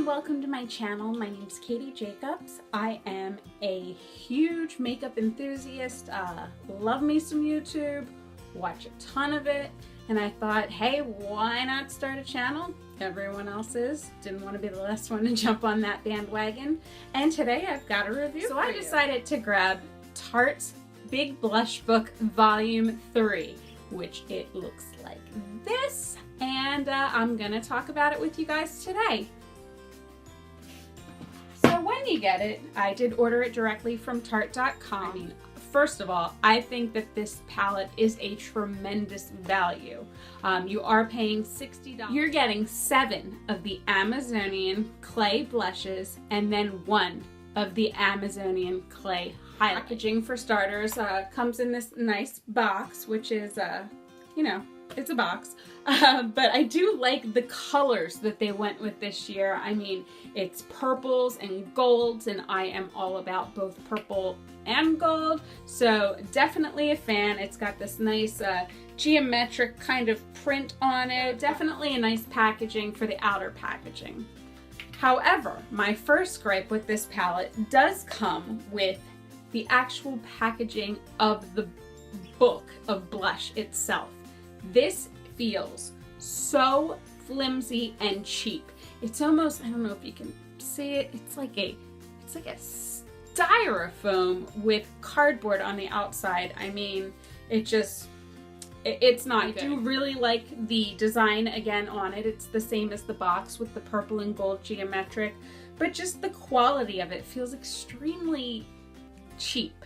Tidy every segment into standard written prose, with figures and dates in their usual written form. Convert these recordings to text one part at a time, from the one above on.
welcome to my channel. My name is Katie Jacobs. I am a huge makeup enthusiast, love me some YouTube, watch a ton of it, and I thought, hey, why not start a channel? Everyone else didn't want to be the last one to jump on that bandwagon, and today I've got a review. So I decided to grab Tarte's Big Blush Book Volume 3, which it looks like this, and I'm gonna talk about it with you guys today. So when you get it, I did order it directly from Tarte.com. I mean, first of all, I think that this palette is a tremendous value. You are paying $60. You're getting 7 of the Amazonian clay blushes and then 1 of the Amazonian clay highlight. Packaging, for starters, comes in this nice box, which is, you know, it's a box. But I do like the colors that they went with this year. I mean, it's purples and golds, and I am all about both purple and gold, so definitely a fan. It's got this nice geometric kind of print on it. Definitely a nice packaging for the outer packaging. However, my first gripe with this palette does come with the actual packaging of the book of blush itself. This feels so flimsy and cheap. It's almost, I don't know if you can see it, it's like a styrofoam with cardboard on the outside. I mean, it's not. I do really like the design again on it. It's the same as the box with the purple and gold geometric, but just the quality of it feels extremely cheap.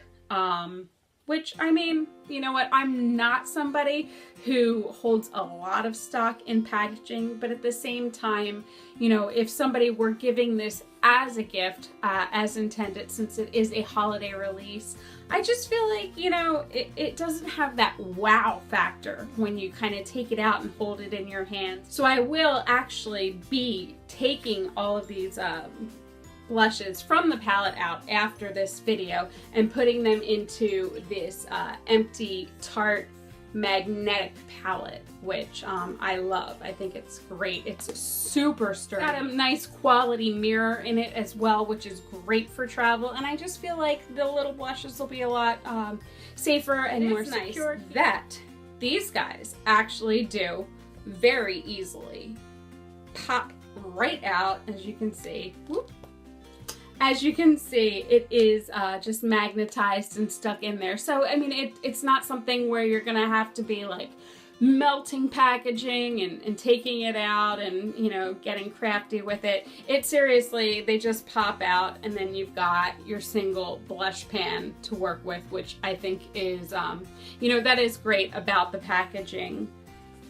Which, I mean, you know what, I'm not somebody who holds a lot of stock in packaging, but at the same time, you know, if somebody were giving this as a gift, as intended, since it is a holiday release, I just feel like, you know, it doesn't have that wow factor when you kind of take it out and hold it in your hand. So I will actually be taking all of these blushes from the palette out after this video and putting them into this empty Tarte magnetic palette, which I love. I think it's great. It's super sturdy. Got a nice quality mirror in it as well, which is great for travel, and I just feel like the little blushes will be a lot safer and more secure. That these guys actually do very easily pop right out, as you can see. Whoop. As you can see, it is just magnetized and stuck in there. So, I mean, it's not something where you're gonna have to be like melting packaging and taking it out and, you know, getting crafty with it. It seriously, they just pop out and then you've got your single blush pan to work with, which I think is, you know, that is great about the packaging.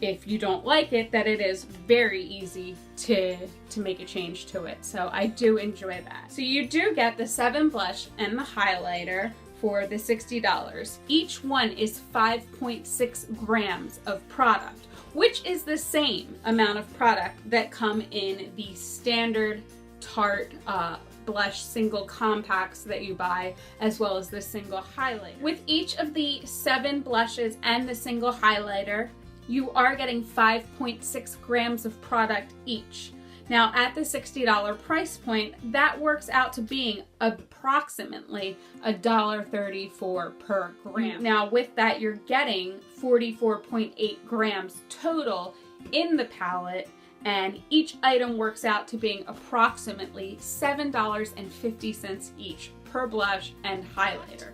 If you don't like it, that it is very easy to make a change to it. So I do enjoy that. So you do get the 7 blush and the highlighter for the $60. Each one is 5.6 grams of product, which is the same amount of product that come in the standard Tarte blush single compacts that you buy, as well as the single highlighter. With each of the 7 blushes and the single highlighter, you are getting 5.6 grams of product each. Now at the $60 price point, that works out to being approximately $1.34 per gram. Now with that, you're getting 44.8 grams total in the palette, and each item works out to being approximately $7.50 each per blush and highlighter.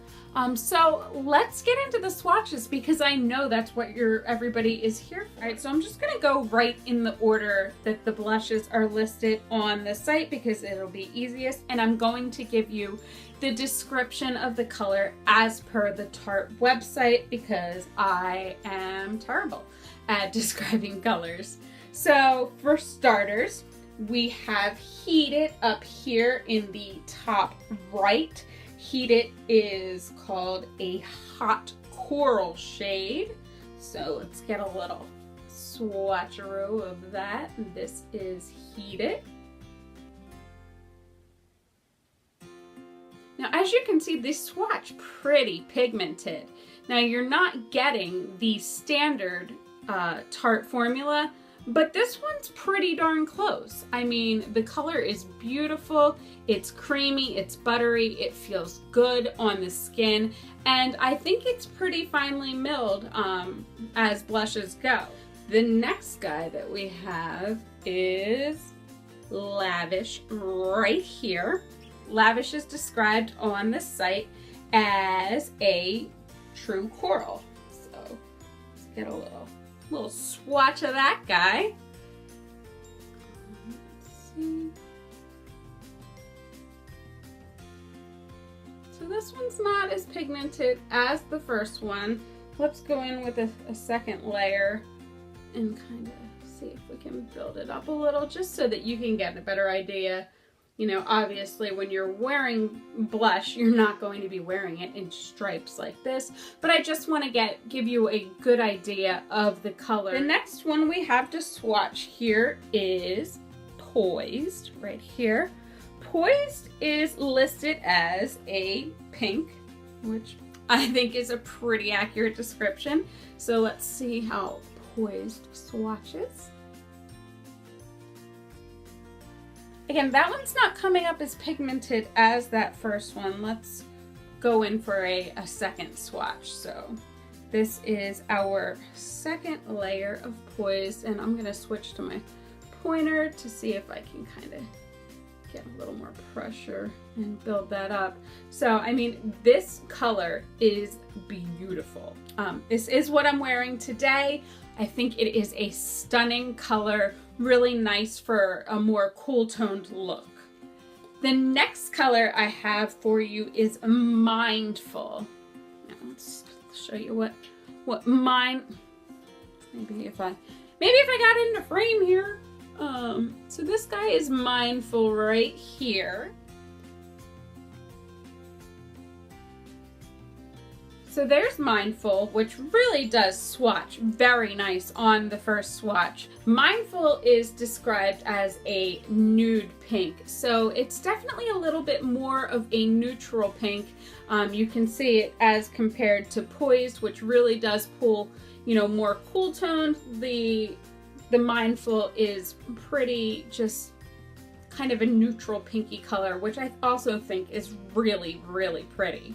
So let's get into the swatches, because I know that's what everybody is here for. All right, so I'm just gonna go right in the order that the blushes are listed on the site because it'll be easiest, and I'm going to give you the description of the color as per the Tarte website because I am terrible at describing colors. So for starters, we have Heated up here in the top right. Heated is called a hot coral shade. So let's get a little swatcheroo of that. This is Heated. Now, as you can see, this swatch pretty pigmented. Now, you're not getting the standard Tarte formula, But this one's pretty darn close. I mean, the color is beautiful, it's creamy, it's buttery, it feels good on the skin, and I think it's pretty finely milled as blushes go. The next guy that we have is Lavish right here. Lavish is described on the site as a true coral. So let's get a little swatch of that guy. Let's see. So this one's not as pigmented as the first one. Let's go in with a second layer and kind of see if we can build it up a little, just so that you can get a better idea. You know, obviously when you're wearing blush, you're not going to be wearing it in stripes like this, but I just want to give you a good idea of the color. The next one we have to swatch here is Poised, right here. Poised is listed as a pink, which I think is a pretty accurate description. So let's see how Poised swatches. Again, that one's not coming up as pigmented as that first one. Let's go in for a second swatch. So this is our second layer of Poised, and I'm gonna switch to my pointer to see if I can kind of get a little more pressure and build that up. So, I mean, this color is beautiful. This is what I'm wearing today. I think it is a stunning color, really nice for a more cool toned look. The next color I have for you is Mindful. Now let's show you what maybe if I got into frame here. So this guy is Mindful right here. So there's Mindful, which really does swatch very nice on the first swatch. Mindful is described as a nude pink, so it's definitely a little bit more of a neutral pink. You can see it as compared to Poised, which really does pull, you know, more cool toned. The Mindful is pretty just kind of a neutral pinky color, which I also think is really, really pretty.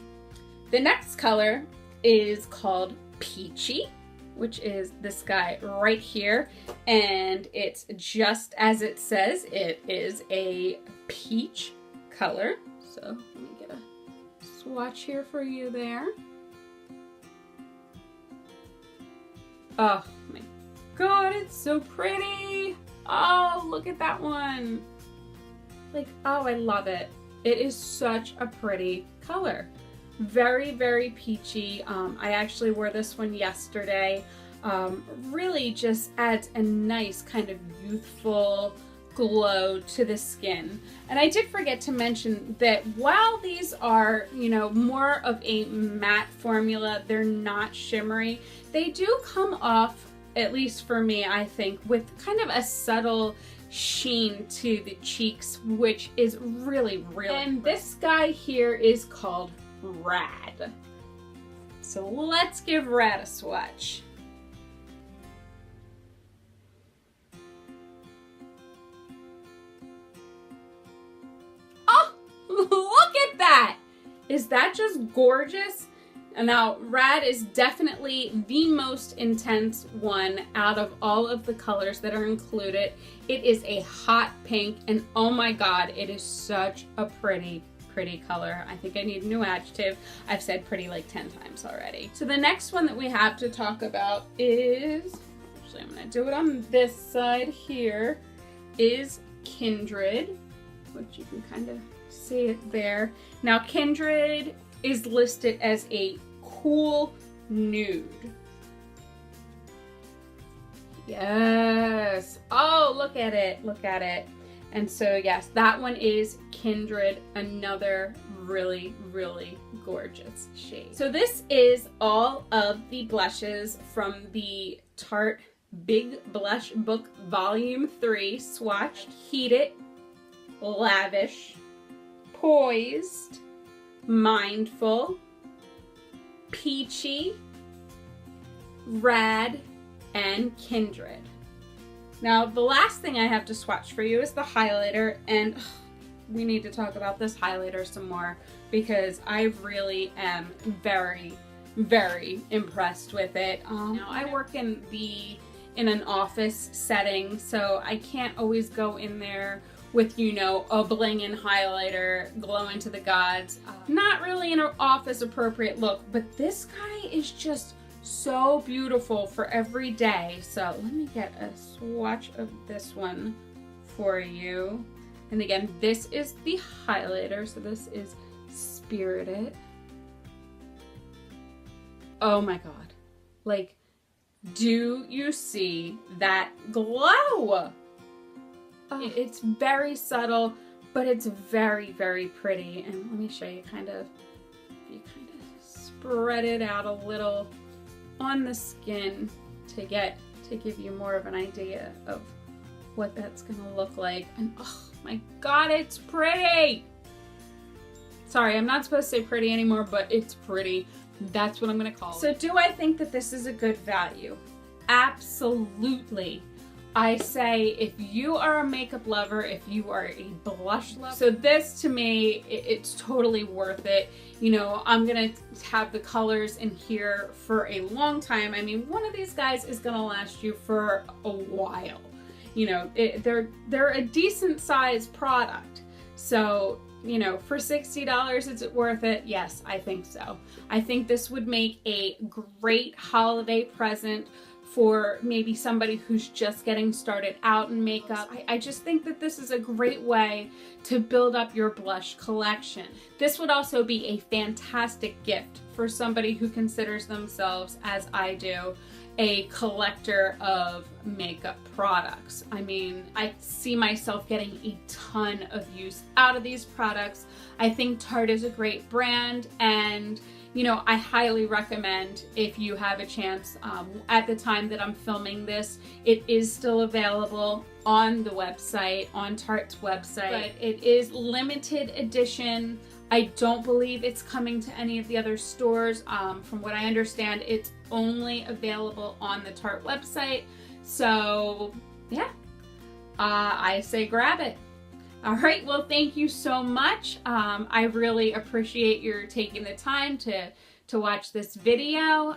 The next color is called Peachy, which is this guy right here, and it's just as it says. It is a peach color. So let me get a swatch here for you there. Oh my God, it's so pretty. Oh, look at that one. Like, oh, I love it. It is such a pretty color. Very, very peachy. I actually wore this one yesterday. Really just adds a nice kind of youthful glow to the skin. And I did forget to mention that while these are, you know, more of a matte formula, they're not shimmery, they do come off, at least for me, I think, with kind of a subtle sheen to the cheeks, which is really, really And pretty. This guy here is called Rad. So let's give Rad a swatch. Oh, look at that! Is that just gorgeous? And now Rad is definitely the most intense one out of all of the colors that are included. It is a hot pink, and oh my God, it is such a pretty color. I think I need a new adjective. I've said pretty like 10 times already. So the next one that we have to talk about is, actually I'm gonna do it on this side here, is Kindred, which you can kind of see it there. Now Kindred is listed as a cool nude. Yes. Oh, look at it. Look at it. And so yes, that one is Kindred, another really, really gorgeous shade. So this is all of the blushes from the Tarte Big Blush Book Volume 3 swatched. Heated, Lavish, Poised, Mindful, Peachy, Rad, and Kindred. Now, the last thing I have to swatch for you is the highlighter, and we need to talk about this highlighter some more because I really am very, very impressed with it. Now, I work in an office setting, so I can't always go in there with, you know, a blingin' highlighter, glow into the gods. Not really an office appropriate look, but this guy is just so beautiful for every day. So let me get a swatch of this one for you. And again, this is the highlighter, so this is Spirited. Oh my God. Like, do you see that glow? It's very subtle, but it's very, very pretty. And let me show you if you kind of spread it out a little on the skin to give you more of an idea of what that's gonna look like. And oh my God, it's pretty. Sorry, I'm not supposed to say pretty anymore, but it's pretty. That's what I'm gonna call it. So do I think that this is a good value? Absolutely. I say if you are a makeup lover, if you are a blush lover, so this to me, it's totally worth it. You know, I'm gonna have the colors in here for a long time. I mean, one of these guys is gonna last you for a while. You know, they're a decent sized product. So, you know, for $60, is it worth it? Yes, I think so. I think this would make a great holiday present for maybe somebody who's just getting started out in makeup. I just think that this is a great way to build up your blush collection. This would also be a fantastic gift for somebody who considers themselves, as I do, a collector of makeup products. I mean, I see myself getting a ton of use out of these products. I think Tarte is a great brand, and you know, I highly recommend if you have a chance. At the time that I'm filming this, it is still available on the website, on Tarte's website, but it is limited edition. I don't believe it's coming to any of the other stores. From what I understand, it's only available on the Tarte website. So yeah, I say grab it. All right, well, thank you so much. I really appreciate your taking the time to watch this video.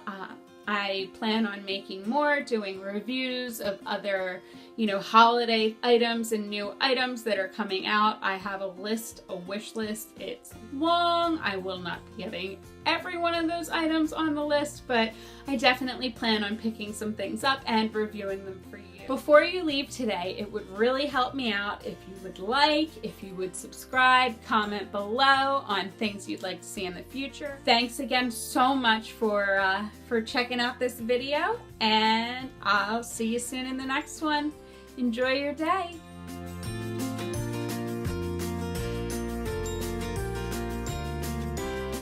I plan on making more, doing reviews of other, you know, holiday items and new items that are coming out. I have a list, a wish list. It's long. I will not be getting every one of those items on the list, but I definitely plan on picking some things up and reviewing them for you. Before you leave today, it would really help me out if you would like, if you would subscribe, comment below on things you'd like to see in the future. Thanks again so much for checking out this video, and I'll see you soon in the next one. Enjoy your day.